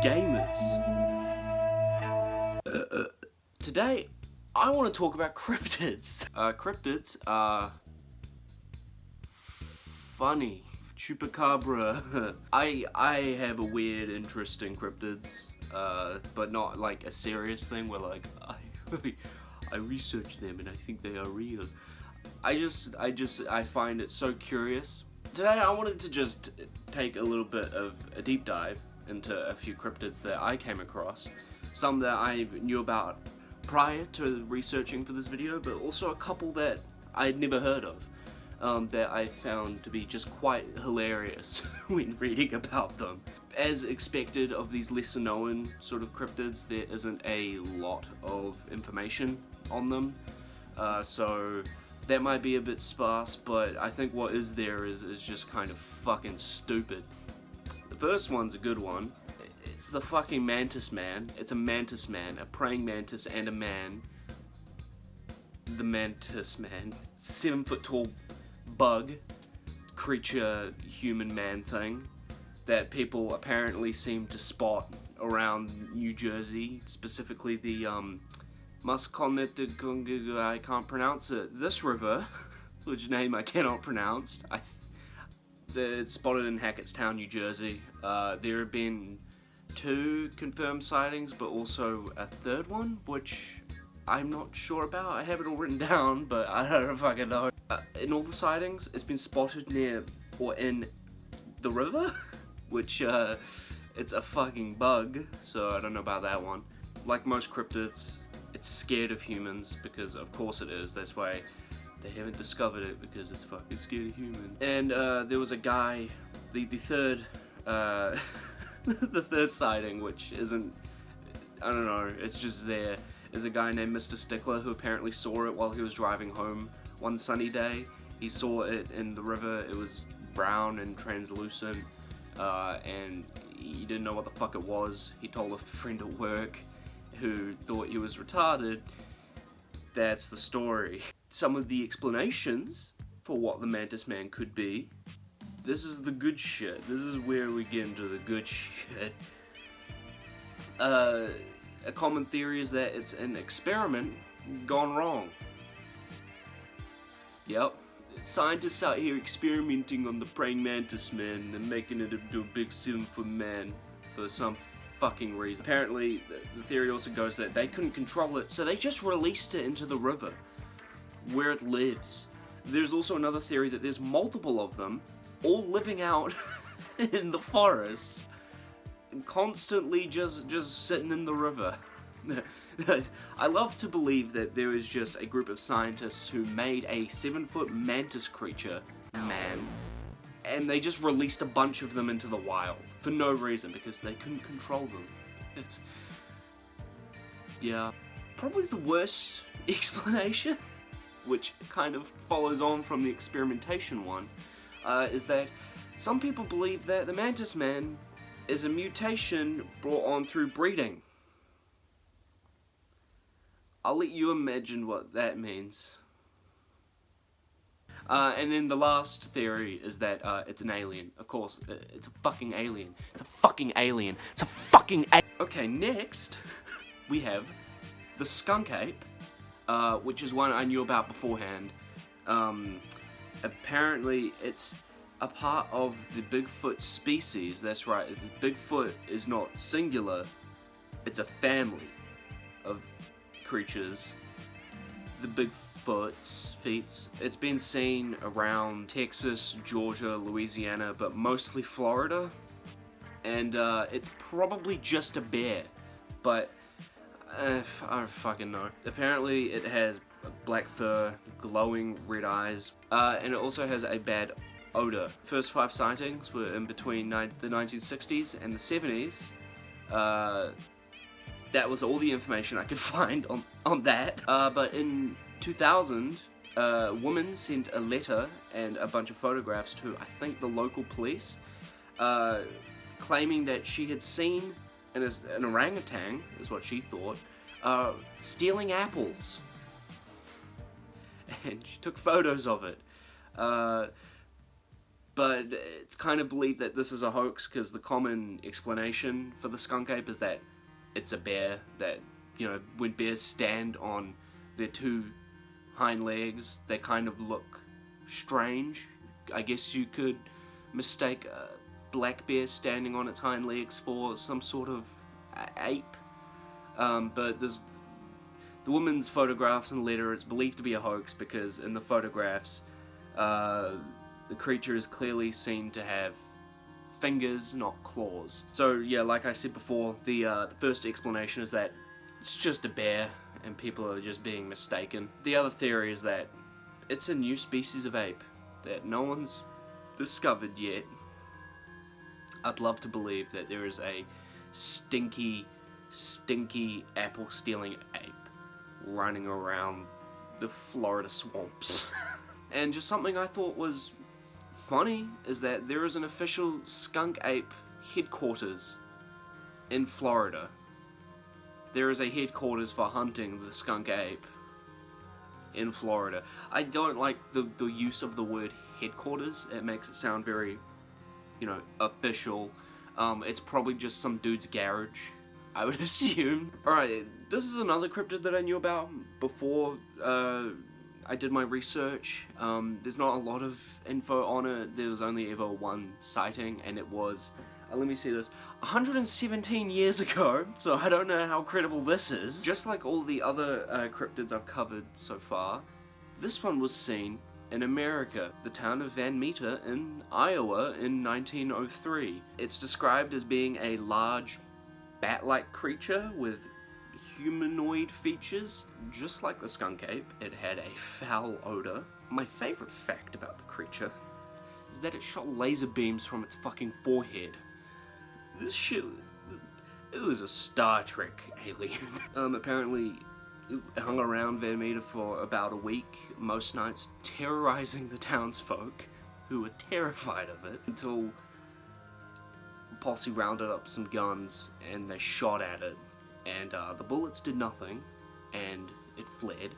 gamers. Today, I want to talk about cryptids. Cryptids are funny. Chupacabra. I have a weird interest in cryptids, but not like a serious thing where like I research them and I think they are real. I find it so curious. Today I wanted to just take a little bit of a deep dive into a few cryptids that I came across. Some that I knew about prior to researching for this video, but also a couple that I'd never heard of. That I found to be just quite hilarious when reading about them. As expected of these lesser known sort of cryptids, there isn't a lot of information on them, so that might be a bit sparse, but I think what is there is just kind of fucking stupid. The first one's a good one. It's the fucking Mantis Man. It's a Mantis Man, a praying mantis and a man. The Mantis Man. 7 foot tall bug, creature, human man thing that people apparently seem to spot around New Jersey, specifically the Musconetcong, I can't pronounce it. This river, which name I cannot pronounce. It's spotted in Hackettstown, New Jersey. There have been 2 confirmed sightings, but also a third one, which I'm not sure about. I have it all written down, but I don't fucking know. In all the sightings, it's been spotted near or in the river, which it's a fucking bug, so I don't know about that one. Like most cryptids, it's scared of humans, because of course it is. That's why they haven't discovered it, because it's fucking scared of humans. And there was a guy, the third the third sighting, which isn't, I don't know, it's just there, is a guy named Mr. Stickler who apparently saw it while he was driving home one sunny day. He saw it in the river. It was brown and translucent, and he didn't know what the fuck it was. He told a friend at work who thought he was retarded. That's the story. Some of the explanations for what the Mantis Man could be. This is the good shit. This is where we get into the good shit. A common theory is that it's an experiment gone wrong. Yep. Scientists out here experimenting on the praying mantis man and making it into a big 7-foot man for some fucking reason. Apparently, the theory also goes that they couldn't control it, so they just released it into the river, where it lives. There's also another theory that there's multiple of them, all living out in the forest, and constantly just sitting in the river. I love to believe that there is just a group of scientists who made a 7-foot mantis creature, man, and they just released a bunch of them into the wild for no reason, because they couldn't control them. It's, yeah, probably the worst explanation, which kind of follows on from the experimentation one, is that some people believe that the Mantis Man is a mutation brought on through breeding. I'll let you imagine what that means. And then the last theory is that it's an alien. Of course, it's a fucking alien. It's a fucking alien. It's a fucking Okay, next we have the skunk ape, which is one I knew about beforehand. Apparently it's a part of the Bigfoot species. That's right, Bigfoot is not singular, it's a family of creatures. The Bigfoot's feet. It's been seen around Texas, Georgia, Louisiana, but mostly Florida. And it's probably just a bear, but I don't fucking know. Apparently it has black fur, glowing red eyes, and it also has a bad odor. First 5 sightings were in between the 1960s and the 70s. That was all the information I could find on that. But in 2000, a woman sent a letter and a bunch of photographs to, I think, the local police, claiming that she had seen an orangutan, is what she thought, stealing apples. And she took photos of it. but it's kind of believed that this is a hoax because the common explanation for the skunk ape is that it's a bear. That, you know, when bears stand on their two hind legs, they kind of look strange. I guess you could mistake a black bear standing on its hind legs for some sort of ape. But there's the woman's photographs and letter. It's believed to be a hoax because in the photographs, the creature is clearly seen to have fingers, not claws. So yeah, like I said before, the first explanation is that it's just a bear and people are just being mistaken. The other theory is that it's a new species of ape that no one's discovered yet. I'd love to believe that there is a stinky apple stealing ape running around the Florida swamps. And just something I thought was funny is that there is an official skunk ape headquarters in Florida. There is a headquarters for hunting the skunk ape in Florida. I don't like the use of the word headquarters. It makes it sound very, you know, official. It's probably just some dude's garage, I would assume. Alright, this is another cryptid that I knew about before I did my research. There's not a lot of info on it. There was only ever one sighting, and it was, let me see this, 117 years ago, so I don't know how credible this is. Just like all the other cryptids I've covered so far, this one was seen in America, the town of Van Meter in Iowa in 1903. It's described as being a large bat-like creature with humanoid features. Just like the skunk ape, it had a foul odor. My favorite fact about the creature is that it shot laser beams from its fucking forehead. This shit, it was a Star Trek alien. Apparently, it hung around Van Meter for about a week, most nights terrorizing the townsfolk, who were terrified of it, until posse rounded up some guns and they shot at it, and the bullets did nothing, and it fled.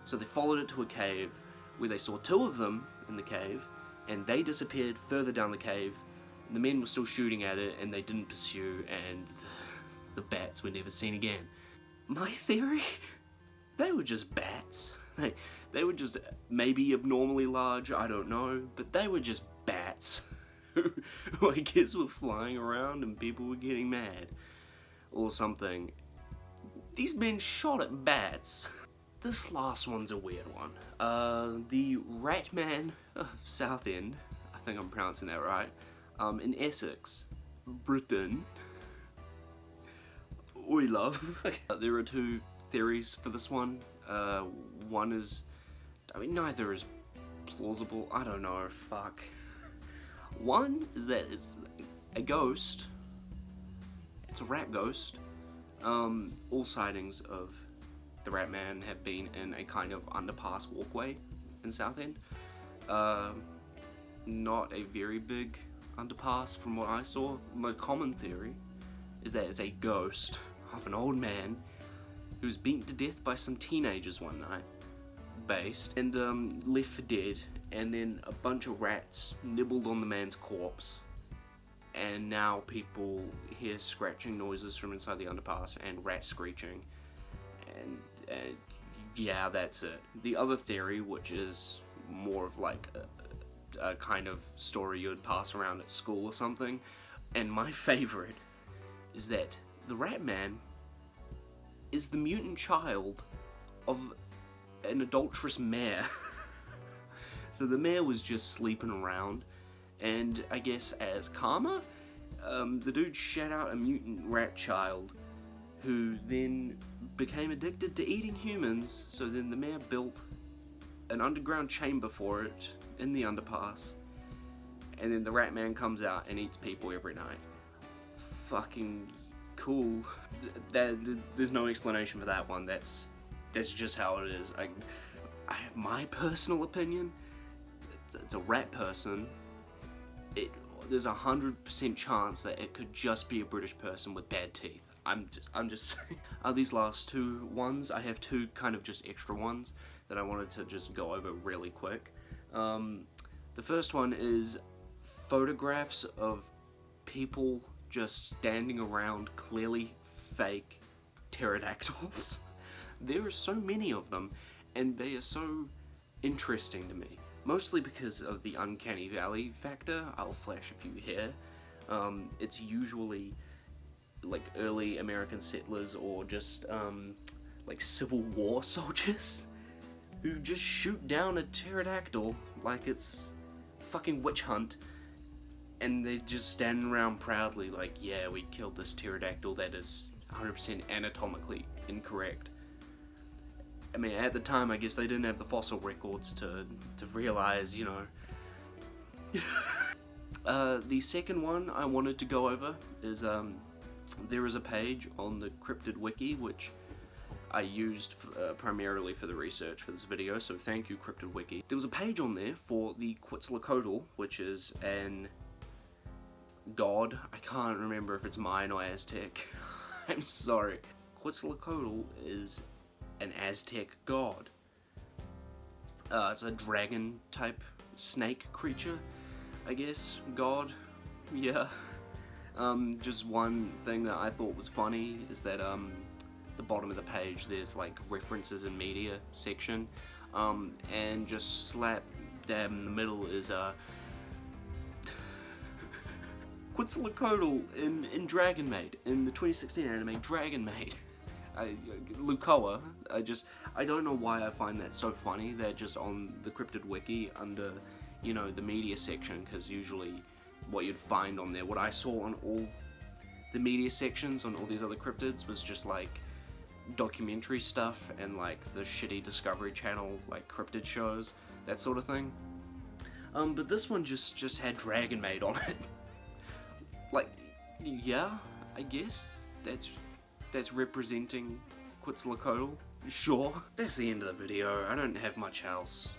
So they followed it to a cave, where they saw two of them in the cave, and they disappeared further down the cave. And the men were still shooting at it, and they didn't pursue, and the bats were never seen again. My theory? They were just bats. They were just maybe abnormally large, I don't know, but they were just bats. Who I guess were flying around and people were getting mad. Or something. These men shot at bats. This last one's a weird one. The Rat Man of Southend, I think I'm pronouncing that right, in Essex, Britain. We love. There are two theories for this one. One is, I mean, neither is plausible. I don't know, fuck. One is that it's a ghost. It's a rat ghost. All sightings of the Rat Man have been in a kind of underpass walkway in Southend. Not a very big underpass from what I saw. My common theory is that it's a ghost of an old man who was beaten to death by some teenagers one night, based, and left for dead, and then a bunch of rats nibbled on the man's corpse, and now people hear scratching noises from inside the underpass and rats screeching, and yeah, that's it. The other theory, which is more of like a kind of story you would pass around at school or something, and my favorite, is that the Rat Man is the mutant child of an adulterous mare. So the mare was just sleeping around, and I guess as karma, the dude shat out a mutant rat child who then became addicted to eating humans, so then the mare built an underground chamber for it in the underpass, and then the Rat Man comes out and eats people every night. Fucking cool. There's no explanation for that one. That's just how it is. I have my personal opinion. It's a rat person. There's 100% chance that it could just be a British person with bad teeth. I'm just saying. These last two ones, I have two kind of just extra ones that I wanted to just go over really quick. The first one is photographs of people just standing around clearly fake pterodactyls. There are so many of them, and they are so interesting to me. Mostly because of the uncanny valley factor. I'll flash a few here. It's usually like early American settlers or just like Civil War soldiers who just shoot down a pterodactyl like it's fucking witch hunt, and they just stand around proudly like, yeah, we killed this pterodactyl that is 100% anatomically incorrect. I mean, at the time, I guess they didn't have the fossil records to realize, you know. The second one I wanted to go over is, there is a page on the Cryptid Wiki, which I used primarily for the research for this video, so thank you, Cryptid Wiki. There was a page on there for the Quetzalcoatl, which is an god. I can't remember if it's Mayan or Aztec. I'm sorry. Quetzalcoatl is an Aztec god. It's a dragon type snake creature, I guess. God, yeah. Just one thing that I thought was funny is that the bottom of the page there's like references and media section, and just slap dab in the middle is Quetzalcoatl in Dragon Maid, in the 2016 anime Dragon Maid. Lucoa. I don't know why I find that so funny. They're just on the Cryptid Wiki under, you know, the media section, because usually what you'd find on there, what I saw on all the media sections on all these other cryptids was just like documentary stuff and like the shitty Discovery Channel like cryptid shows, that sort of thing. But this one just had Dragon Maid on it. Like, yeah, I guess that's representing Quetzalcoatl. Sure. That's the end of the video. I don't have much else.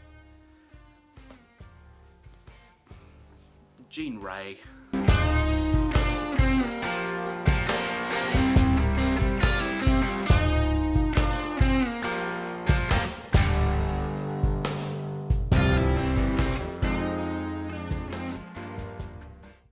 Jean Ray.